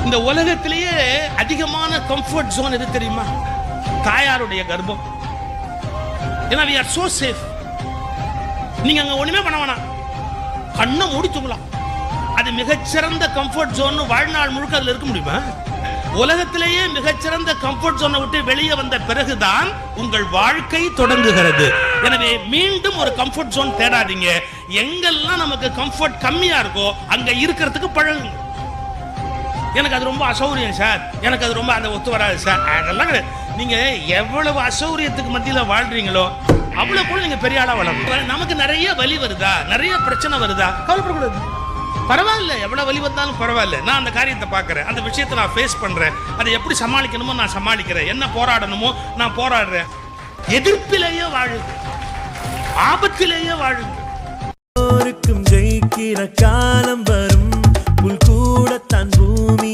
இந்த உலகத்திலேயே அதிகமான கம்ஃபர்ட் ஜோன் எது தெரியுமா? தாயாருடைய கர்ப்பம். ஏன்னா we are so safe. நீங்க அங்க ஒண்ணுமே பண்ண வேணாம், கண்ணை மூடி தூங்கலாம். அது மிகச்சிறந்த கம்ஃபர்ட் ஜோன். வாழ்நாள் முழுக்க அதுல இருக்க முடியுமா? உலகத்திலேயே மிகச்சிறந்த கம்ஃபர்ட் ஜோனை விட்டு வெளியே வந்த பிறகுதான் உங்கள் வாழ்க்கை தொடங்குகிறது. எனவே மீண்டும் ஒரு கம்ஃபர்ட் ஜோன் தேடாதீங்க. எங்கெல்லாம் நமக்கு கம்ஃபர்ட் கம்மியா இருக்கோ அங்க இருக்கிறதுக்கு பழகுங்க. எனக்கு அது ரொம்ப அசௌரியம் சார், எனக்கு அது ரொம்ப அந்த ஒத்து வராது சார், அதெல்லாம் கிடையாது. நீங்க எவ்வளவு அசௌரியத்துக்கு மத்தியில வாழ்றீங்களோ அவ்வளவு கூட நீங்க பெரிய ஆளா வளரும். நமக்கு நிறைய வலி வருதா, நிறைய பிரச்சனை வருதா, கவலைப்படக்கூடாது. பரவாயில்ல, எவ்வளவு வலி வந்தாலும் பரவாயில்ல. நான் அந்த காரியத்தை பார்க்கறேன், அந்த விஷயத்தை நான் ஃபேஸ் பண்றேன், அதை எப்படி சமாளிக்கணுமோ நான் சமாளிக்கிறேன், என்ன போராடணுமோ நான் போராடுறேன். எதிர்ப்பிலேயே வாழுங்க, ஆபத்திலேயே வாழுங்க. ஜெயிக்கிற காலம் வரும்.